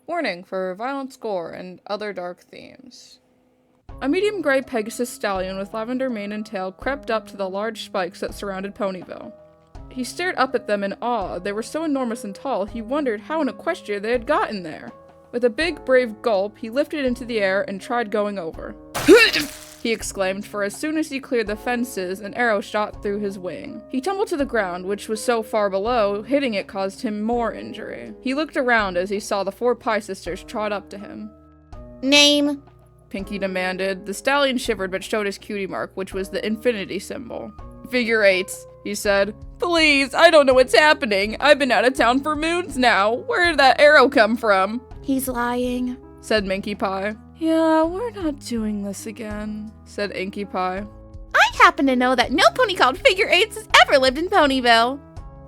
Warning for violent gore and other dark themes. A medium gray Pegasus stallion with lavender mane and tail crept up to the large spikes that surrounded Ponyville. He stared up at them in awe. They were so enormous and tall, he wondered how in Equestria they had gotten there. With a big, brave gulp, he lifted into the air and tried going over. He exclaimed, for as soon as he cleared the fences, an arrow shot through his wing. He tumbled to the ground, which was so far below, hitting it caused him more injury. He looked around as he saw the 4 Pie Sisters trot up to him. Name? Pinkie demanded. The stallion shivered but showed his cutie mark, which was the infinity symbol. Figure 8s, he said. Please, I don't know what's happening. I've been out of town for moons now. Where did that arrow come from? He's lying, said Minkie Pie. Yeah, we're not doing this again, said Inkie Pie. I happen to know that no pony called Figure 8s has ever lived in Ponyville.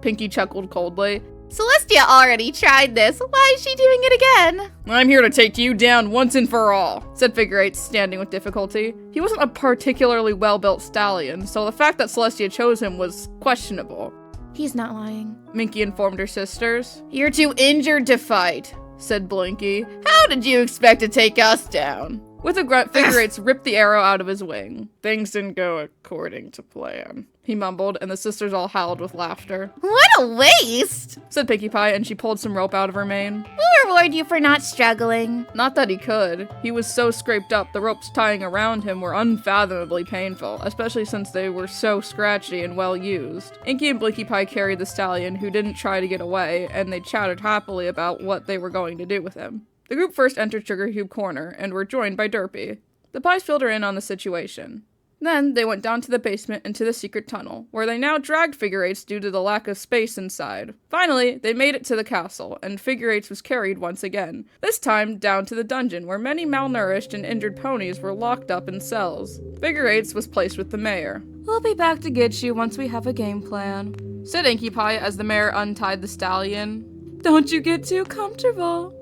Pinkie chuckled coldly. Celestia already tried this. Why is she doing it again? I'm here to take you down once and for all, said Figure 8, standing with difficulty. He wasn't a particularly well-built stallion, so the fact that Celestia chose him was questionable. He's not lying, Minkie informed her sisters. You're too injured to fight, said Blinkie. How did you expect to take us down? With a grunt, Figure 8 ripped the arrow out of his wing. Things didn't go according to plan, he mumbled, and the sisters all howled with laughter. What a waste, said Pinkie Pie, and she pulled some rope out of her mane. We'll reward you for not struggling. Not that he could. He was so scraped up, the ropes tying around him were unfathomably painful, especially since they were so scratchy and well used. Inkie and Blinkie Pie carried the stallion, who didn't try to get away, and they chatted happily about what they were going to do with him. The group first entered Sugar Cube Corner, and were joined by Derpy. The Pies filled her in on the situation. Then, they went down to the basement into the secret tunnel, where they now dragged Figure 8s due to the lack of space inside. Finally, they made it to the castle, and Figure 8s was carried once again, this time down to the dungeon, where many malnourished and injured ponies were locked up in cells. Figure 8s was placed with the mayor. We'll be back to get you once we have a game plan, said Inkie Pie as the mayor untied the stallion. Don't you get too comfortable.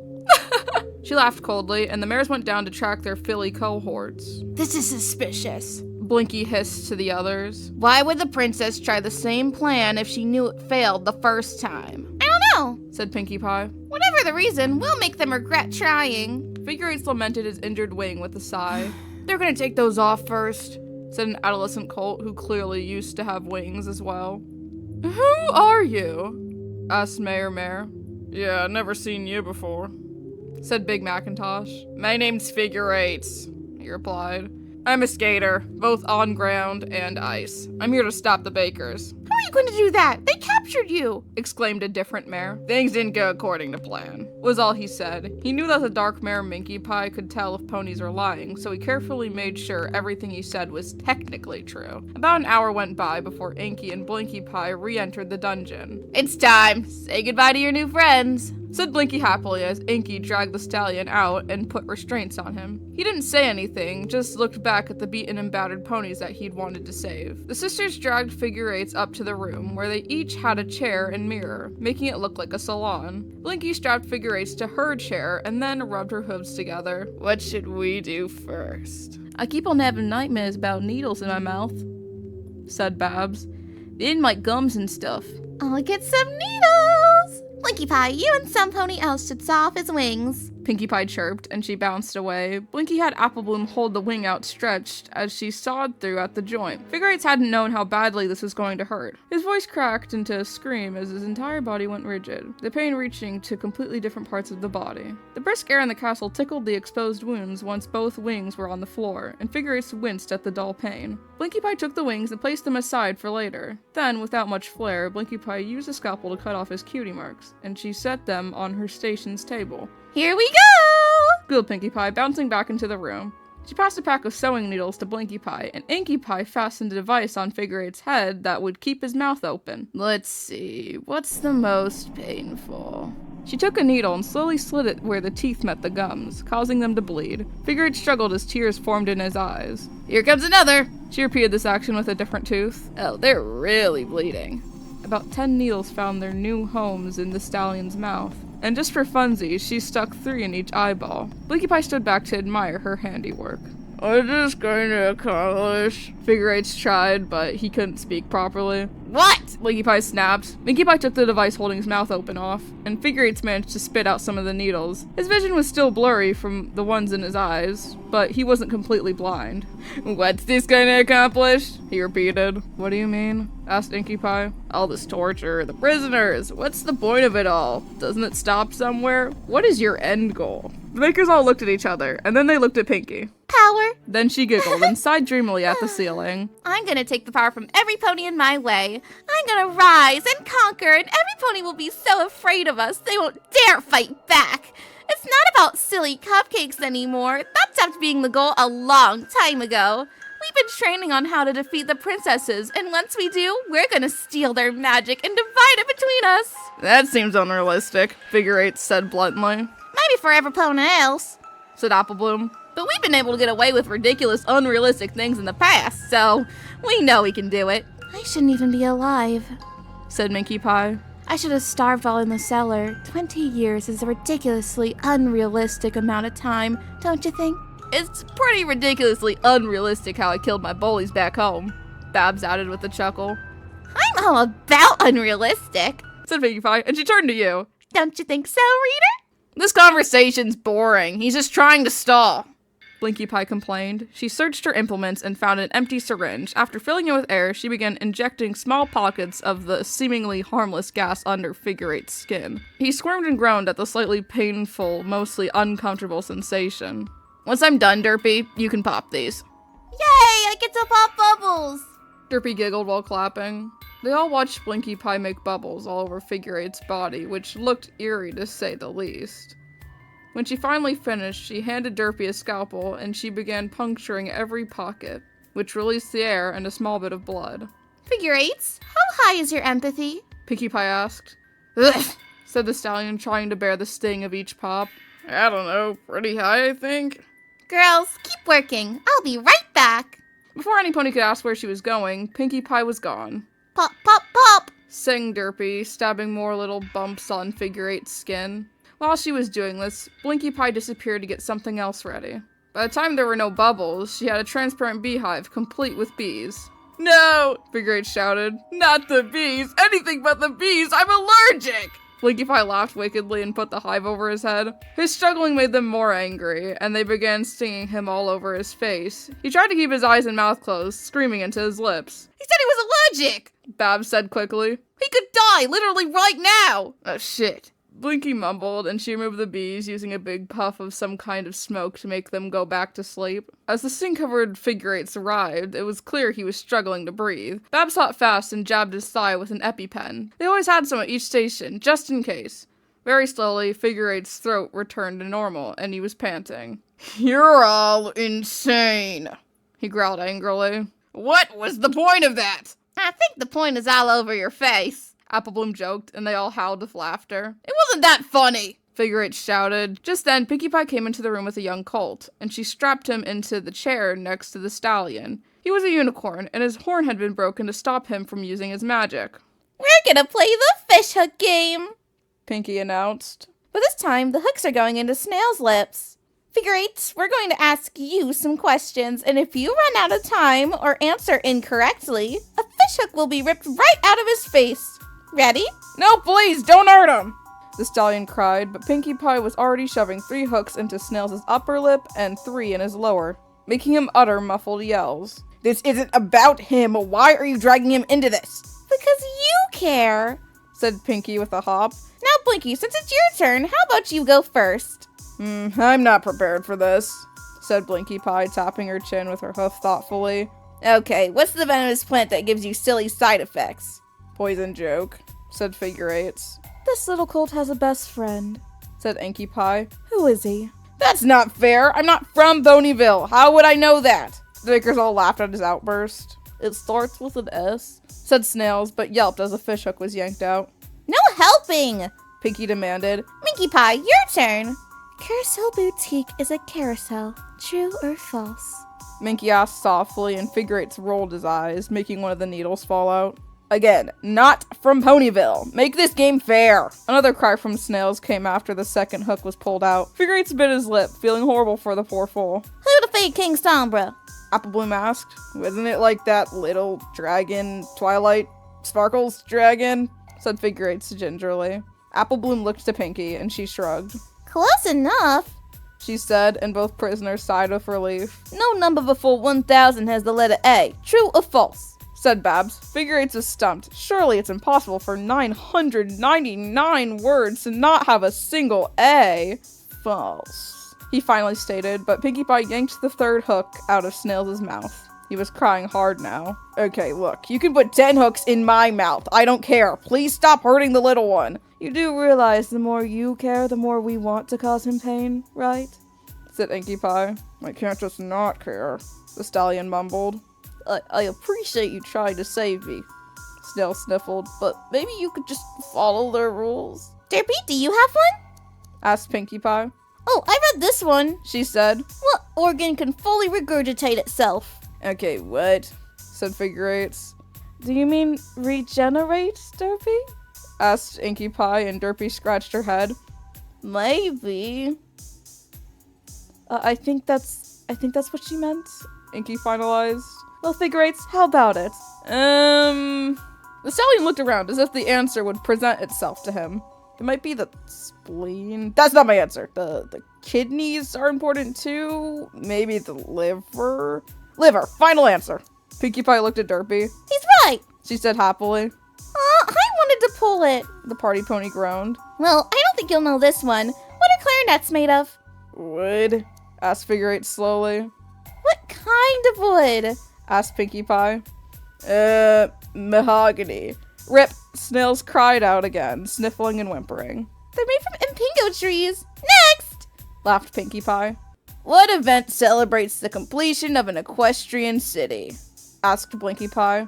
She laughed coldly, and the mares went down to track their filly cohorts. This is suspicious, Blinkie hissed to the others. Why would the princess try the same plan if she knew it failed the first time? I don't know, said Pinkie Pie. Whatever the reason, we'll make them regret trying. Figure 8 lamented his injured wing with a sigh. They're gonna take those off first, said an adolescent colt who clearly used to have wings as well. Who are you? Asked Mayor Mare. Yeah, never seen you before, said Big Macintosh. My name's Figure 8s, he replied. I'm a skater, both on ground and ice. I'm here to stop the bakers. How are you going to do that? They captured you, exclaimed a different mare. Things didn't go according to plan, was all he said. He knew that the dark mare Minkie Pie could tell if ponies are lying, so he carefully made sure everything he said was technically true. About an hour went by before Inkie and Blinkie Pie re-entered the dungeon. It's time. Say goodbye to your new friends, said Blinkie happily as Inkie dragged the stallion out and put restraints on him. He didn't say anything, just looked back at the beaten and battered ponies that he'd wanted to save. The sisters dragged Figure 8s up to the room, where they each had a chair and mirror, making it look like a salon. Blinkie strapped Figure 8s to her chair and then rubbed her hooves together. What should we do first? I keep on having nightmares about needles in my mouth, said Babs. They didn't like gums and stuff. I'll get some needles. Blinkie Pie, you and some pony else should saw off his wings. Pinkie Pie chirped, and she bounced away. Blinkie had Applebloom hold the wing outstretched as she sawed through at the joint. Figure 8s hadn't known how badly this was going to hurt. His voice cracked into a scream as his entire body went rigid, the pain reaching to completely different parts of the body. The brisk air in the castle tickled the exposed wounds once both wings were on the floor, and Figure 8s winced at the dull pain. Blinkie Pie took the wings and placed them aside for later. Then, without much flair, Blinkie Pie used a scalpel to cut off his cutie marks, and she set them on her station's table. Here we go! Squealed Pinkie Pie, bouncing back into the room. She passed a pack of sewing needles to Blinkie Pie, and Inkie Pie fastened a device on Figure 8's head that would keep his mouth open. Let's see, what's the most painful? She took a needle and slowly slid it where the teeth met the gums, causing them to bleed. Figure 8 struggled as tears formed in his eyes. Here comes another! She repeated this action with a different tooth. Oh, they're really bleeding. About 10 needles found their new homes in the stallion's mouth. And just for funsies, she stuck 3 in each eyeball. Blinkie Pie stood back to admire her handiwork. What is this going to accomplish? Figure 8's tried, but he couldn't speak properly. What? Blinkie Pie snapped. Blinkie Pie took the device holding his mouth open off, and Figure Eights managed to spit out some of the needles. His vision was still blurry from the ones in his eyes, but he wasn't completely blind. What's this gonna accomplish? He repeated. What do you mean? Asked Inky Pie. All this torture, the prisoners, what's the point of it all? Doesn't it stop somewhere? What is your end goal? The makers all looked at each other, and then they looked at Pinky. Power. Then she giggled and sighed dreamily at the ceiling. I'm gonna take the power from every pony in my way. I'm gonna rise and conquer, and every pony will be so afraid of us they won't dare fight back. It's not about silly cupcakes anymore. That stopped being the goal a long time ago. We've been training on how to defeat the princesses, and once we do, we're gonna steal their magic and divide it between us. That seems unrealistic, Figure Eight said bluntly. Maybe for every pony else, said Applebloom. But we've been able to get away with ridiculous, unrealistic things in the past, so we know we can do it. I shouldn't even be alive, said Minky Pie. I should have starved while in the cellar. 20 years is a ridiculously unrealistic amount of time, don't you think? It's pretty ridiculously unrealistic how I killed my bullies back home, Babs added with a chuckle. I'm all about unrealistic, said Minky Pie, and she turned to you. Don't you think so, Reader? This conversation's boring. He's just trying to stall, Blinkie Pie complained. She searched her implements and found an empty syringe. After filling it with air, she began injecting small pockets of the seemingly harmless gas under Figure Eight's skin. He squirmed and groaned at the slightly painful, mostly uncomfortable sensation. Once I'm done, Derpy, you can pop these. Yay, I get to pop bubbles! Derpy giggled while clapping. They all watched Blinkie Pie make bubbles all over Figure Eight's body, which looked eerie to say the least. When she finally finished, she handed Derpy a scalpel and she began puncturing every pocket, which released the air and a small bit of blood. Figure Eights, how high is your empathy? Pinkie Pie asked. Ugh, said the stallion, trying to bear the sting of each pop. I don't know, pretty high, I think. Girls, keep working. I'll be right back. Before any pony could ask where she was going, Pinkie Pie was gone. Pop, pop, pop, sang Derpy, stabbing more little bumps on Figure Eight's skin. While she was doing this, Blinkie Pie disappeared to get something else ready. By the time there were no bubbles, she had a transparent beehive complete with bees. No! Figure Eight shouted. Not the bees! Anything but the bees! I'm allergic! Blinkie Pie laughed wickedly and put the hive over his head. His struggling made them more angry, and they began stinging him all over his face. He tried to keep his eyes and mouth closed, screaming into his lips. He said he was allergic! Babs said quickly. He could die, literally right now! Oh shit. Blinkie mumbled, and she removed the bees, using a big puff of some kind of smoke to make them go back to sleep. As the sting-covered Figure Eights arrived, it was clear he was struggling to breathe. Babs thought fast and jabbed his thigh with an EpiPen. They always had some at each station, just in case. Very slowly, Figure Eight's throat returned to normal, and he was panting. You're all insane, he growled angrily. What was the point of that? I think the point is all over your face, Applebloom joked, and they all howled with laughter. It wasn't that funny, Figure Eight shouted. Just then, Pinkie Pie came into the room with a young colt, and she strapped him into the chair next to the stallion. He was a unicorn, and his horn had been broken to stop him from using his magic. We're gonna play the fishhook game, Pinkie announced. But this time, the hooks are going into Snail's lips. Figure Eight, we're going to ask you some questions, and if you run out of time or answer incorrectly, a fishhook will be ripped right out of his face. Ready? No, please, don't hurt him! The stallion cried, but Pinkie Pie was already shoving 3 hooks into Snail's upper lip and 3 in his lower, making him utter muffled yells. This isn't about him. Why are you dragging him into this? Because you care, said Pinkie with a hop. Now, Blinkie, since it's your turn, how about you go first? I'm not prepared for this, said Blinkie Pie, tapping her chin with her hoof thoughtfully. Okay, what's the venomous plant that gives you silly side effects? Poison joke, said Figure Eights. This little colt has a best friend, said Inky Pie. Who is he? That's not fair! I'm not from Boneyville! How would I know that? The makers all laughed at his outburst. It starts with an S, said Snails, but yelped as a fishhook was yanked out. No helping! Pinkie demanded. Minky Pie, your turn! Carousel Boutique is a carousel. True or false? Minky asked softly, and Figure Eights rolled his eyes, making one of the needles fall out. Again, not from Ponyville. Make this game fair. Another cry from Snails came after the second hook was pulled out. Figure Eights bit his lip, feeling horrible for the poor fool. Who defeated King Sombra? Applebloom asked. Wasn't it like that little dragon Twilight? Sparkles, dragon, said Figure Eights gingerly. Apple Bloom looked to Pinkie, and she shrugged. Close enough, She said, and both prisoners sighed with relief. No number before 1,000 has the letter A. True or false? Said Babs. Figure Eights was stumped. Surely it's impossible for 999 words to not have a single A. False, he finally stated, but Pinkie Pie yanked the third hook out of Snails' mouth. He was crying hard now. Okay, look, you can put 10 hooks in my mouth. I don't care. Please stop hurting the little one. You do realize the more you care, the more we want to cause him pain, right? Said Inky Pie. I can't just not care, the stallion mumbled. I appreciate you trying to save me, Snail sniffled. but maybe you could just follow their rules. Derpy, do you have one? Asked Pinkie Pie. Oh, I read this one. She said. What organ can fully regurgitate itself? Okay, what? Said Figure Eights. Do you mean regenerate, Derpy? Asked Inky Pie, and Derpy scratched her head. Maybe. I think that's what she meant. Inky finalized. Well, Figure Eights, how about it? The stallion looked around as if the answer would present itself to him. It might be the spleen. That's not my answer. The kidneys are important too. Maybe the liver. Liver. Final answer. Pinkie Pie looked at Derpy. He's right. She said happily. I wanted to pull it. The party pony groaned. Well, I don't think you'll know this one. What are clarinets made of? Wood? Asked Figure Eight slowly. What kind of wood? Asked Pinkie Pie. Mahogany. Rip. Snails cried out again, sniffling and whimpering. They're made from impingo trees. Next! Laughed Pinkie Pie. What event celebrates the completion of an equestrian city? Asked Blinkie Pie.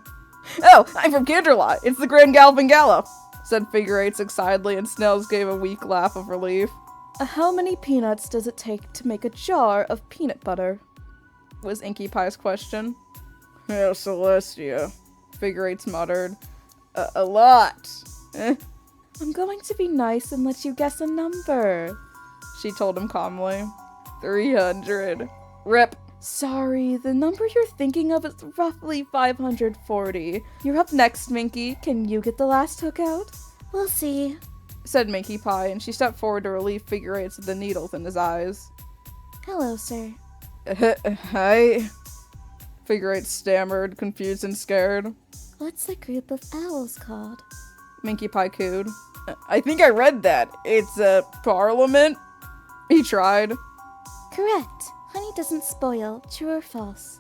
Oh, I'm from Canterlot. It's the Grand Galloping Gala, said Figure Eights excitedly, and Snails gave a weak laugh of relief. How many peanuts does it take to make a jar of peanut butter? Was Inky Pie's question. Oh, Celestia, Figure Eights muttered. A lot. I'm going to be nice and let you guess a number, she told him calmly. 300. Rip. Sorry, the number you're thinking of is roughly 540. You're up next, Minky. Can you get the last hook out? We'll see, said Minky Pie, and she stepped forward to relieve Figure Eights of the needles in his eyes. Hello, sir. Hi. Figure Eight stammered, confused and scared. What's the group of owls called? Minky Pie cooed. I think I read that. It's a parliament? He tried. Correct. Honey doesn't spoil. True or false?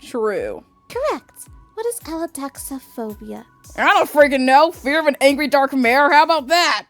True. Correct. What is allodoxophobia? I don't freaking know. Fear of an angry dark mare? How about that?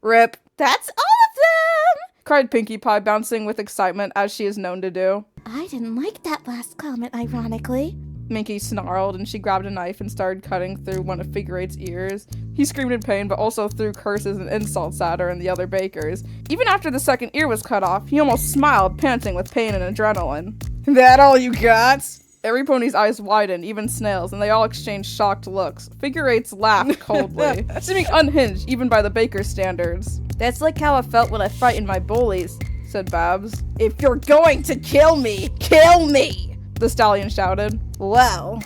Rip. That's all of them! Cried Pinkie Pie, bouncing with excitement as she is known to do. I didn't like that last comment, ironically. Minky snarled, and she grabbed a knife and started cutting through one of Figure Eight's ears. He screamed in pain, but also threw curses and insults at her and the other bakers. Even after the second ear was cut off, he almost smiled, panting with pain and adrenaline. That all you got? Every pony's eyes widened, even Snails, and they all exchanged shocked looks. Figure Eights laughed coldly, seeming unhinged even by the baker's standards. That's like how I felt when I frightened my bullies, said Babs. If you're going to kill me, kill me! The stallion shouted. Well,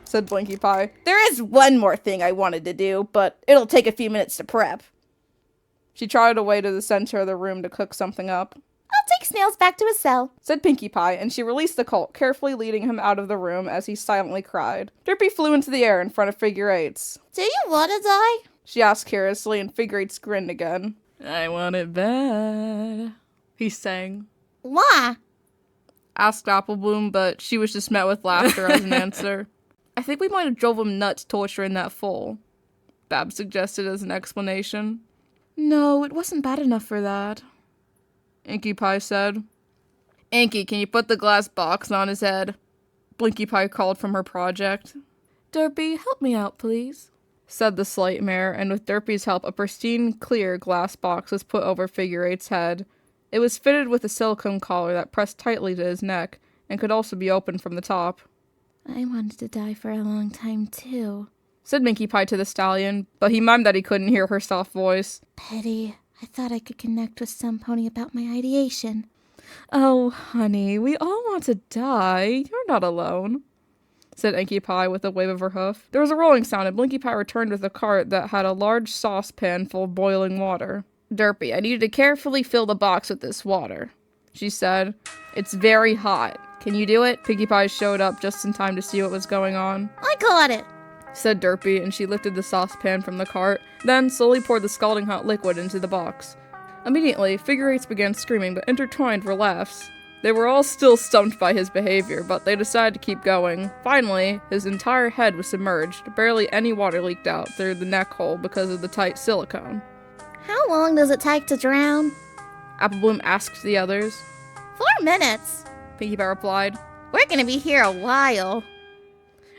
said Blinkie Pie. There is one more thing I wanted to do, but it'll take a few minutes to prep. She trotted away to the center of the room to cook something up. I'll take Snails back to his cell, said Pinkie Pie, and she released the colt, carefully leading him out of the room as he silently cried. Derpy flew into the air in front of Figure Eights. Do you want to die? She asked curiously, and Figure Eights grinned again. I want it bad, he sang. Why? Asked Apple Bloom, but she was just met with laughter as an answer. I think we might have drove him nuts torturing that foal, Babs suggested as an explanation. No, it wasn't bad enough for that, Inky Pie said. Inky, can you put the glass box on his head? Blinkie Pie called from her project. Derpy, help me out, please, said the slight mare, and with Derpy's help, a pristine, clear glass box was put over Figure Eight's head. It was fitted with a silicone collar that pressed tightly to his neck, and could also be opened from the top. I wanted to die for a long time, too, said Minky Pie to the stallion, but he mimed that he couldn't hear her soft voice. Pity. I thought I could connect with some pony about my ideation. Oh, honey, we all want to die. You're not alone. said Inky Pie with a wave of her hoof. There was a rolling sound, and Blinkie Pie returned with a cart that had a large saucepan full of boiling water. Derpy, I need you to carefully fill the box with this water, she said. It's very hot. Can you do it? Pinkie Pie showed up just in time to see what was going on. I got it, said Derpy, and she lifted the saucepan from the cart, then slowly poured the scalding hot liquid into the box. Immediately, figure eights began screaming, but intertwined were laughs. They were all still stumped by his behavior, but they decided to keep going. Finally, his entire head was submerged. Barely any water leaked out through the neck hole because of the tight silicone. How long does it take to drown? Apple Bloom asked the others. 4 minutes, Pinkie Pie replied. We're gonna be here a while.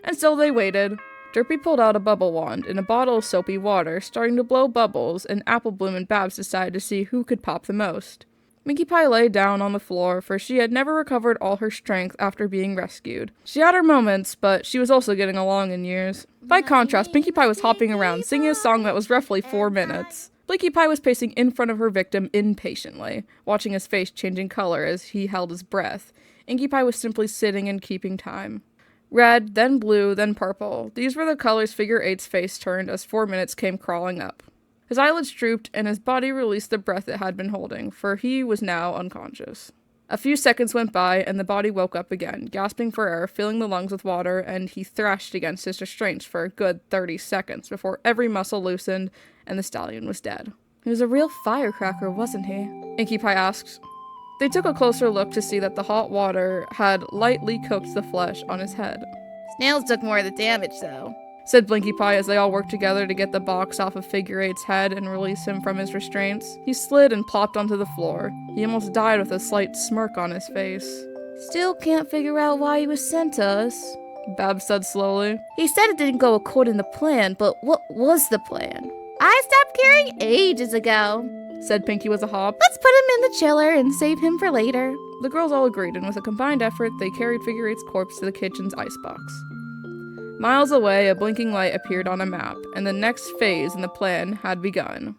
And so they waited. Derpy pulled out a bubble wand and a bottle of soapy water, starting to blow bubbles, and Apple Bloom and Babs decided to see who could pop the most. Pinkie Pie lay down on the floor, for she had never recovered all her strength after being rescued. She had her moments, but she was also getting along in years. By contrast, Pinkie Pie was hopping around, singing a song that was roughly 4 minutes. Blinkie Pie was pacing in front of her victim impatiently, watching his face changing color as he held his breath. Inky Pie was simply sitting and keeping time. Red, then blue, then purple. These were the colors Figure Eight's face turned as 4 minutes came crawling up. His eyelids drooped, and his body released the breath it had been holding, for he was now unconscious. A few seconds went by, and the body woke up again, gasping for air, filling the lungs with water, and he thrashed against his restraints for a good 30 seconds before every muscle loosened and the stallion was dead. He was a real firecracker, wasn't he? Inky Pie asked. They took a closer look to see that the hot water had lightly cooked the flesh on his head. Snails took more of the damage, though, said Blinkie Pie as they all worked together to get the box off of Figure Eight's head and release him from his restraints. He slid and plopped onto the floor. He almost died with a slight smirk on his face. Still can't figure out why he was sent to us, Babs said slowly. He said it didn't go according to plan, but what was the plan? I stopped caring ages ago, said Pinkie with a hop. Let's put him in the chiller and save him for later. The girls all agreed, and with a combined effort, they carried Figure Eight's corpse to the kitchen's icebox. Miles away, a blinking light appeared on a map, and the next phase in the plan had begun.